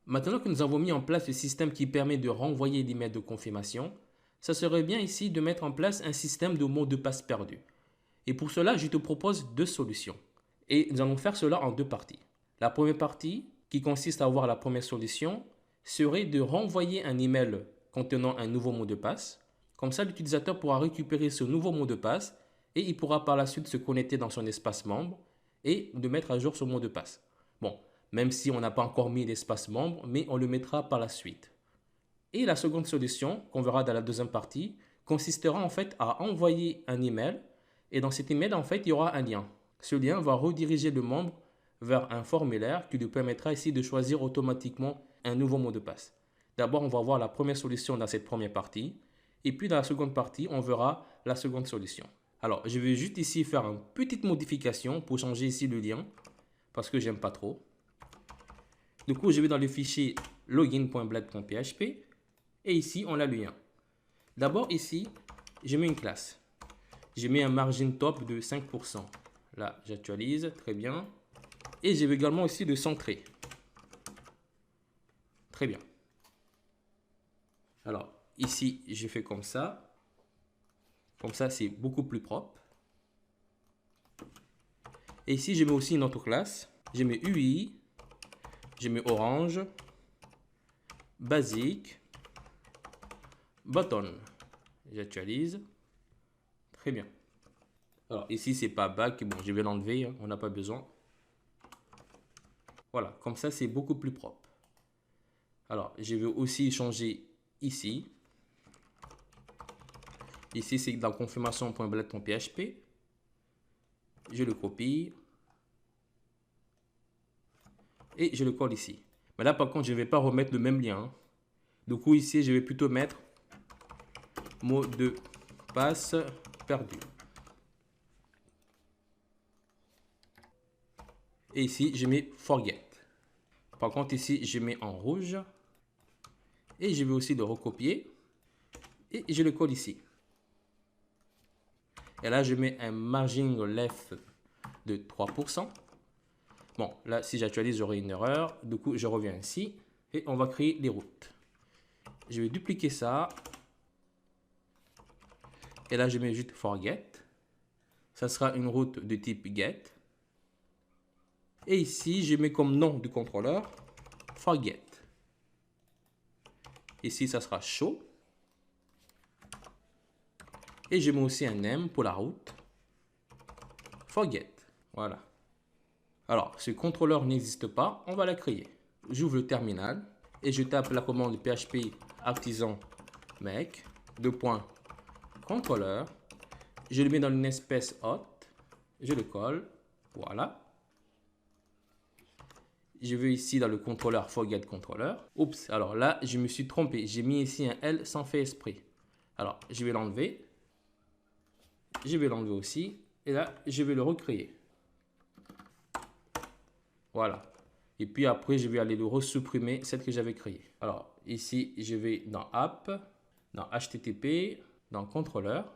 Maintenant que nous avons mis en place le système qui permet de renvoyer l'email de confirmation, ça serait bien ici de mettre en place un système de mots de passe perdu. Et pour cela, je te propose deux solutions. Et nous allons faire cela en deux parties. La première partie, qui consiste à avoir la première solution, serait de renvoyer un email contenant un nouveau mot de passe. Comme ça, l'utilisateur pourra récupérer ce nouveau mot de passe et il pourra par la suite se connecter dans son espace membre et de mettre à jour son mot de passe. Bon, même si on n'a pas encore mis l'espace membre, mais on le mettra par la suite. Et la seconde solution, qu'on verra dans la deuxième partie, consistera en fait à envoyer un email et dans cet email, en fait, il y aura un lien. Ce lien va rediriger le membre vers un formulaire qui lui permettra ici de choisir automatiquement un nouveau mot de passe. D'abord, on va voir la première solution dans cette première partie. Et puis, dans la seconde partie, on verra la seconde solution. Alors, je vais juste ici faire une petite modification pour changer ici le lien parce que j'aime pas trop. Du coup, je vais dans le fichier login.blade.php et ici, on a le lien. D'abord, ici, je mets une classe. Je mets un margin top de 5%. Là, j'actualise, très bien. Et je vais également aussi le centrer. Très bien. Alors, ici, je fais comme ça. Comme ça, c'est beaucoup plus propre. Et ici, je mets aussi une autre classe. Je mets UI. Je mets orange. Basique. Button. J'actualise. Très bien. Alors, ici, c'est pas back. Bon, je vais l'enlever. Hein, on n'a pas besoin. Voilà, comme ça, c'est beaucoup plus propre. Alors, je vais aussi changer ici. Ici, c'est dans confirmation.blade.php. Je le copie. Et je le colle ici. Mais là, par contre, je ne vais pas remettre le même lien. Du coup, ici, je vais plutôt mettre mot de passe perdu. Et ici, je mets forget. Par contre, ici, je mets en rouge. Et je vais aussi le recopier. Et je le colle ici. Et là, je mets un margin left de 3%. Bon, là, si j'actualise, j'aurai une erreur. Du coup, je reviens ici. Et on va créer les routes. Je vais dupliquer ça. Et là, je mets juste forget. Ça sera une route de type get. Et ici, je mets comme nom du contrôleur forget. Ici, ça sera show. Et je mets aussi un name pour la route. Forget. Voilà. Alors, ce contrôleur n'existe pas, on va la créer. J'ouvre le terminal et je tape la commande php artisan make contrôleur. Je le mets dans une espèce hot. Je le colle. Voilà. Je vais ici dans le contrôleur forget contrôleur. Oups, alors là, je me suis trompé. J'ai mis ici un L sans fait esprit. Alors, je vais l'enlever. Je vais l'enlever aussi. Et là, je vais le recréer. Voilà. Et puis après, je vais aller le resupprimer, celle que j'avais créée. Alors, ici, je vais dans App, dans HTTP, dans Contrôleur,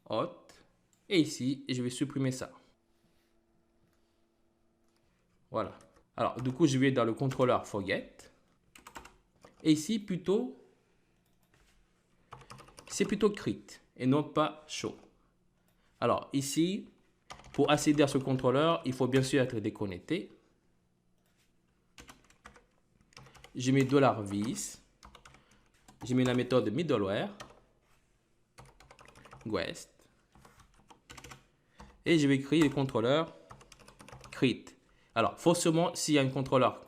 Hot. Et ici, je vais supprimer ça. Voilà. Alors, du coup, je vais dans le contrôleur Forget. Et ici, plutôt, c'est plutôt Create et non pas Show. Alors, ici, pour accéder à ce contrôleur, il faut bien sûr être déconnecté. Je mets $vis. Je mets la méthode middleware. Guest. Et je vais créer le contrôleur create. Alors, forcément, s'il y a un contrôleur,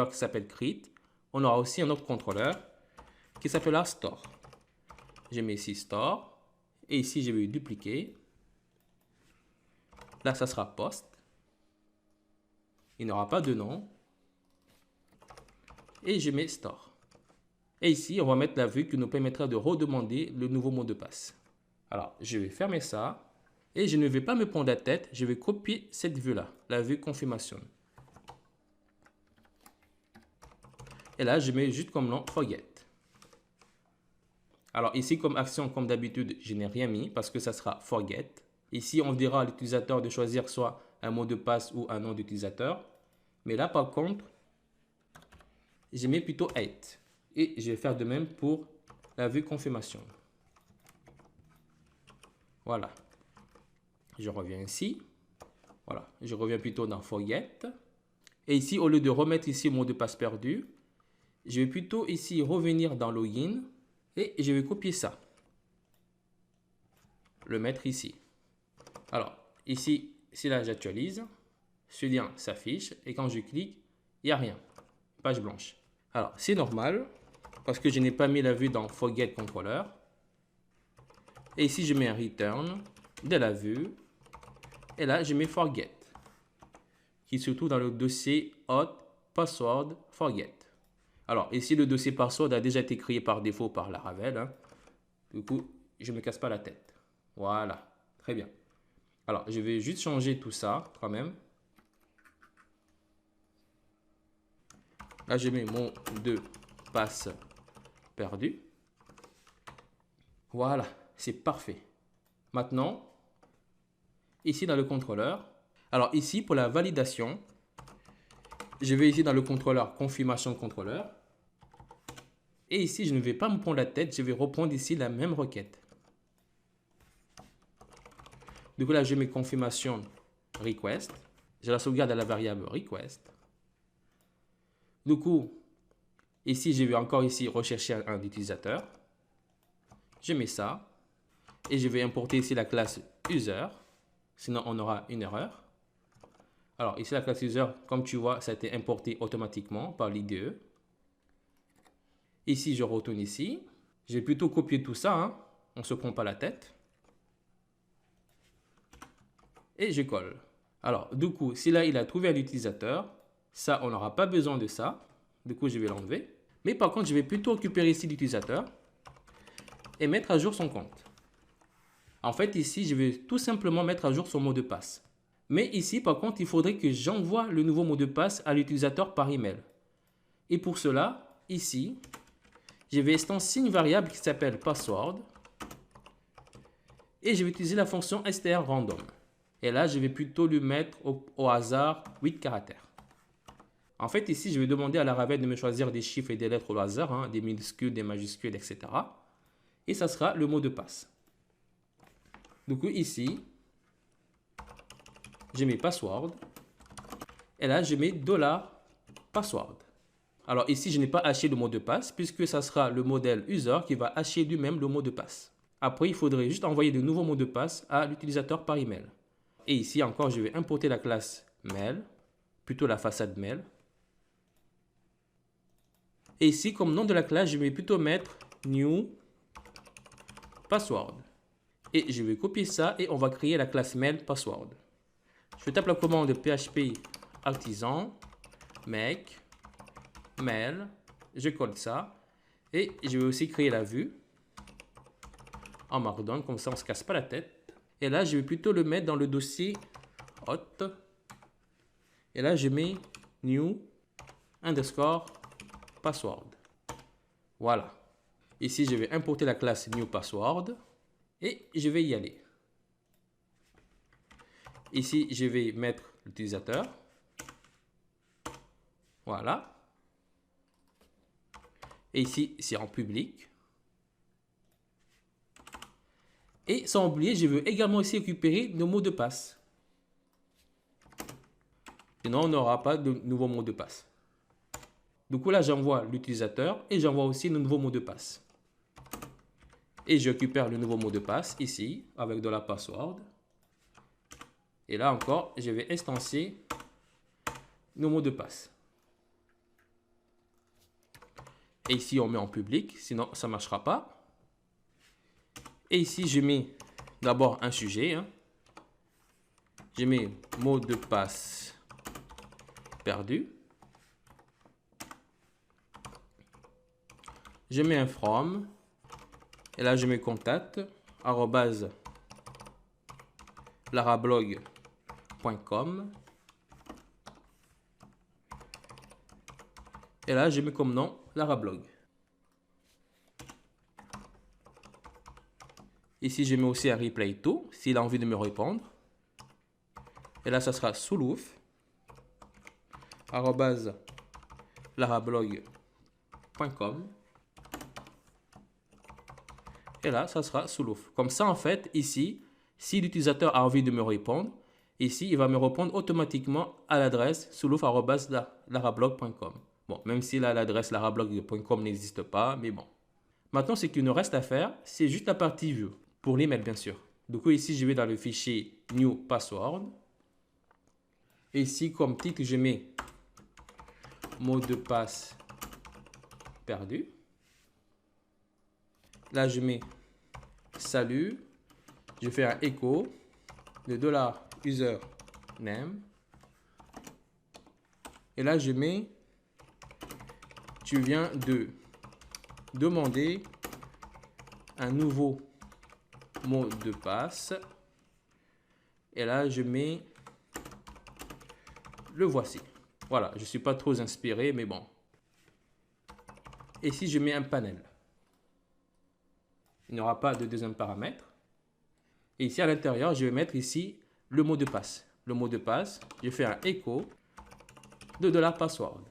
qui s'appelle create, on aura aussi un autre contrôleur qui s'appellera store. Je mets ici store. Et ici, je vais dupliquer. Là, ça sera post. Il n'aura pas de nom. Et je mets store. Et ici, on va mettre la vue qui nous permettra de redemander le nouveau mot de passe. Alors, je vais fermer ça. Et je ne vais pas me prendre la tête. Je vais copier cette vue-là, la vue confirmation. Et là, je mets juste comme nom forget. Alors ici, comme action, comme d'habitude, je n'ai rien mis parce que ça sera forget. Ici, on dira à l'utilisateur de choisir soit un mot de passe ou un nom d'utilisateur. Mais là, par contre, je mets plutôt 8. Et je vais faire de même pour la vue confirmation. Voilà. Je reviens ici. Voilà. Je reviens plutôt dans Forget. Et ici, au lieu de remettre ici mot de passe perdu, je vais plutôt ici revenir dans Login et je vais copier ça. Le mettre ici. Alors, ici, si là j'actualise, ce lien s'affiche et quand je clique, il n'y a rien. Page blanche. Alors, c'est normal parce que je n'ai pas mis la vue dans Forget Controller. Et ici, je mets un return de la vue. Et là, je mets Forget, qui se trouve dans le dossier Hot Password Forget. Alors, ici, le dossier password a déjà été créé par défaut par Laravel. Hein. Du coup, je ne me casse pas la tête. Voilà, très bien. Alors, je vais juste changer tout ça quand même. Là, je mets mot de passe perdu. Voilà, c'est parfait. Maintenant, ici dans le contrôleur. Alors ici, pour la validation, je vais ici dans le contrôleur confirmation contrôleur. Et ici, je ne vais pas me prendre la tête, je vais reprendre ici la même requête. Du coup, là, je mets confirmation request. Je la sauvegarde à la variable request. Du coup, ici, je vais encore ici rechercher un utilisateur. Je mets ça. Et je vais importer ici la classe user. Sinon, on aura une erreur. Alors, ici, la classe user, comme tu vois, ça a été importé automatiquement par l'IDE. Ici, je retourne ici. Je vais plutôt copier tout ça. Hein. On ne se prend pas la tête. Et je colle. Alors, du coup, si là, il a trouvé un utilisateur, ça, on n'aura pas besoin de ça. Du coup, je vais l'enlever. Mais par contre, je vais plutôt récupérer ici l'utilisateur et mettre à jour son compte. En fait, ici, je vais tout simplement mettre à jour son mot de passe. Mais ici, par contre, il faudrait que j'envoie le nouveau mot de passe à l'utilisateur par email. Et pour cela, ici, je vais instancier une variable qui s'appelle password. Et je vais utiliser la fonction strrandom. Et là, je vais plutôt lui mettre au hasard 8 caractères. En fait, ici, je vais demander à Laravel de me choisir des chiffres et des lettres au hasard, hein, des minuscules, des majuscules, etc. Et ça sera le mot de passe. Du coup, ici, je mets password. Et là, je mets $password. Alors ici, je n'ai pas haché le mot de passe puisque ça sera le modèle user qui va hacher lui-même le mot de passe. Après, il faudrait juste envoyer de nouveaux mots de passe à l'utilisateur par email. Et ici encore, je vais importer la classe mail, plutôt la façade mail. Et ici, comme nom de la classe, je vais plutôt mettre new password. Et je vais copier ça et on va créer la classe mail password. Je tape la commande php artisan make mail, je colle ça et je vais aussi créer la vue en Markdown, comme ça on ne se casse pas la tête. Et là, je vais plutôt le mettre dans le dossier hot. Et là, je mets new underscore password. Voilà. Ici, je vais importer la classe new password et je vais y aller. Ici, je vais mettre l'utilisateur. Voilà. Et ici, c'est en public. Et sans oublier, je veux également aussi récupérer nos mots de passe. Sinon, on n'aura pas de nouveau mot de passe. Du coup, là, j'envoie l'utilisateur et j'envoie aussi le nouveau mot de passe. Et je récupère le nouveau mot de passe ici avec de la password. Et là encore, je vais instancier nos mots de passe. Et ici, on met en public, sinon ça ne marchera pas. Et ici, je mets d'abord un sujet. Hein. Je mets mot de passe perdu. Je mets un from. Et là, je mets contact, @larablog.com. Et là, je mets comme nom Larablog. Ici, je mets aussi un replay to s'il a envie de me répondre. Et là, ça sera soulouf @larablog.com. .com. Et là, ça sera Soulouf. Comme ça, en fait, ici, si l'utilisateur a envie de me répondre, ici, il va me répondre automatiquement à l'adresse soulouf@larablog.com. Bon, même si là, l'adresse larablog.com n'existe pas, mais bon. Maintenant, ce qu'il nous reste à faire, c'est juste la partie view, pour l'email, bien sûr. Du coup, ici, je vais dans le fichier new password. Et ici, comme titre, je mets mot de passe perdu. Là, je mets salut. Je fais un écho de $username. Et là, je mets tu viens de demander un nouveau mot de passe. Et là, je mets le voici. Voilà, je ne suis pas trop inspiré, mais bon. Et si je mets un panel, il n'y aura pas de deuxième paramètre. Et ici à l'intérieur, je vais mettre ici le mot de passe. Le mot de passe, je fais un écho de $password.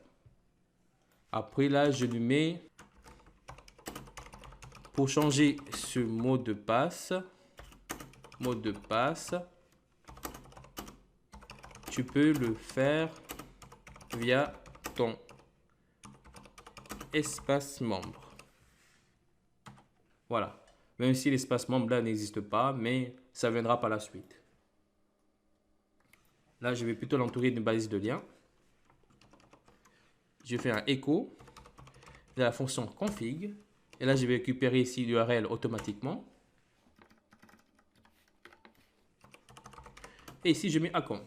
Après là, je lui mets, pour changer ce mot de passe, tu peux le faire via ton espace membre. Voilà. Même si l'espace membre là n'existe pas, mais ça viendra par la suite. Là, je vais plutôt l'entourer d'une balise de lien. Je fais un écho de la fonction config. Et là, je vais récupérer ici l'URL automatiquement. Et ici, je mets account.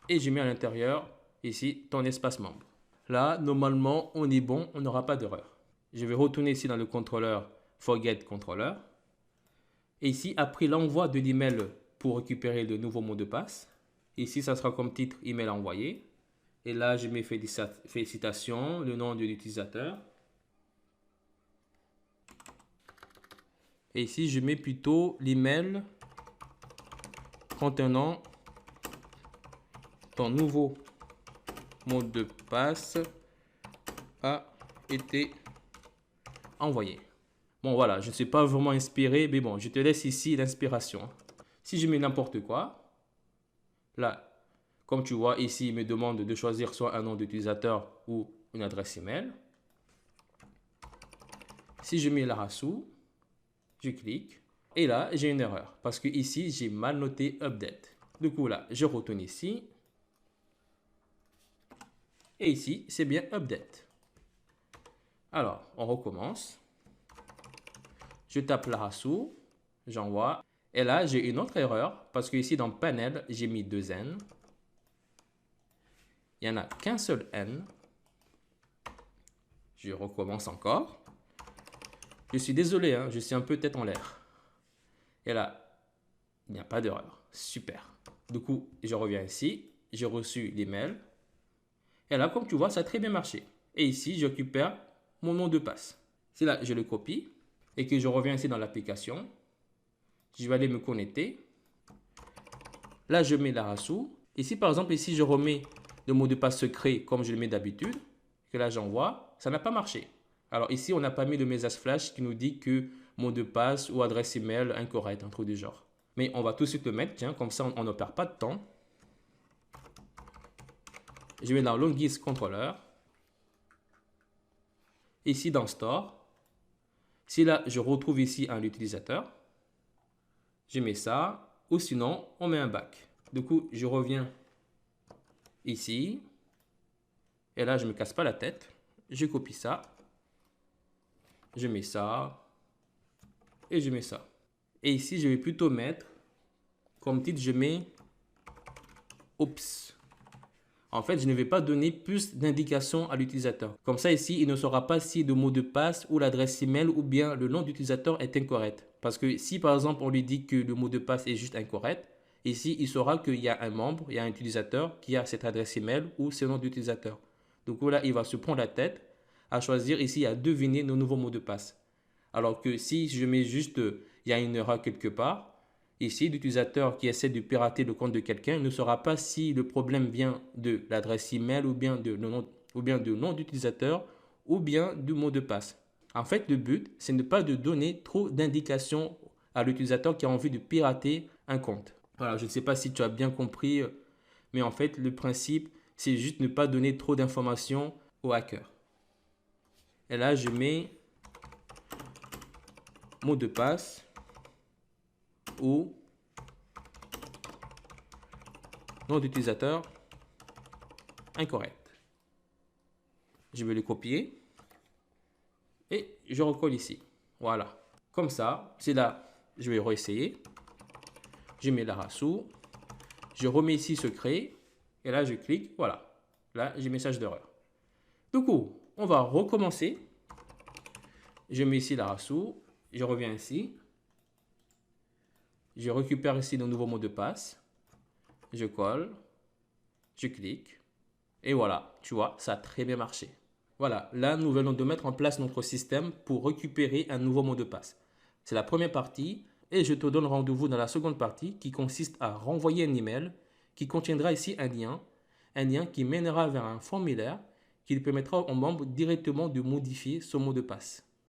Et je mets à l'intérieur, ici, ton espace membre. Là, normalement, on est bon, on n'aura pas d'erreur. Je vais retourner ici dans le contrôleur forget controller. Et ici, après l'envoi de l'email pour récupérer le nouveau mot de passe, ici, ça sera comme titre email envoyé. Et là, je mets félicitations, le nom de l'utilisateur. Et ici, je mets plutôt l'email contenant ton nouveau mot de passe a été envoyé. Bon, voilà, je ne suis pas vraiment inspiré, mais bon, je te laisse ici l'inspiration. Si je mets n'importe quoi, là, comme tu vois, ici, il me demande de choisir soit un nom d'utilisateur ou une adresse email. Si je mets Larasu, je clique. Et là, j'ai une erreur parce que ici, j'ai mal noté update. Du coup, là, je retourne ici. Et ici, c'est bien update. Alors, on recommence. Je tape Larasu, j'envoie. Et là, j'ai une autre erreur parce que ici, dans panel, j'ai mis 2 N. Il n'y en a qu'un seul N. Je recommence encore. Je suis désolé, hein, je suis un peu tête en l'air. Et là, il n'y a pas d'erreur. Super. Du coup, je reviens ici. J'ai reçu l'email. Et là, comme tu vois, ça a très bien marché. Et ici, je récupère mon nom de passe. C'est là, je le copie. Et que je reviens ici dans l'application. Je vais aller me connecter. Là, je mets Larasu. Ici, par exemple, ici, je remets le mot de passe secret comme je le mets d'habitude. Que là, j'envoie. Ça n'a pas marché. Alors ici, on n'a pas mis le message flash qui nous dit que mot de passe ou adresse email incorrect, un truc du genre. Mais on va tout de suite le mettre, tiens, comme ça, on ne perd pas de temps. Je vais dans Logis Controller. Ici, dans Store. Si là, je retrouve ici un utilisateur, je mets ça. Ou sinon, on met un back. Du coup, je reviens ici. Et là, je ne me casse pas la tête. Je copie ça. Je mets ça. Et je mets ça. Et ici, je vais plutôt mettre, comme titre, je mets Oups. En fait, je ne vais pas donner plus d'indications à l'utilisateur. Comme ça, ici, il ne saura pas si le mot de passe ou l'adresse email ou bien le nom d'utilisateur est incorrect. Parce que si, par exemple, on lui dit que le mot de passe est juste incorrect, ici, il saura qu'il y a un membre, il y a un utilisateur qui a cette adresse email ou ce nom d'utilisateur. Donc là, il va se prendre la tête à choisir ici à deviner nos nouveaux mots de passe. Alors que si je mets juste, il y a une erreur quelque part, ici, l'utilisateur qui essaie de pirater le compte de quelqu'un ne saura pas si le problème vient de l'adresse email ou bien de le nom ou bien de nom d'utilisateur, ou bien du mot de passe. En fait, le but, c'est ne pas de donner trop d'indications à l'utilisateur qui a envie de pirater un compte. Voilà, je ne sais pas si tu as bien compris, mais en fait, le principe, c'est juste ne pas donner trop d'informations au hacker. Et là, je mets mot de passe ou nom d'utilisateur incorrect. Je vais le copier et je recolle ici. Voilà. Comme ça, c'est là, je vais réessayer. Je mets la rassou. Je remets ici secret. Et là, je clique. Voilà. Là, j'ai message d'erreur. Du coup, on va recommencer. Je mets ici la rassou. Je reviens ici. Je récupère ici le nouveau mot de passe. Je colle. Je clique. Et voilà, tu vois, ça a très bien marché. Voilà, là, nous venons de mettre en place notre système pour récupérer un nouveau mot de passe. C'est la première partie et je te donne rendez-vous dans la seconde partie qui consiste à renvoyer un email qui contiendra ici un lien qui mènera vers un formulaire qui permettra aux membres directement de modifier son mot de passe.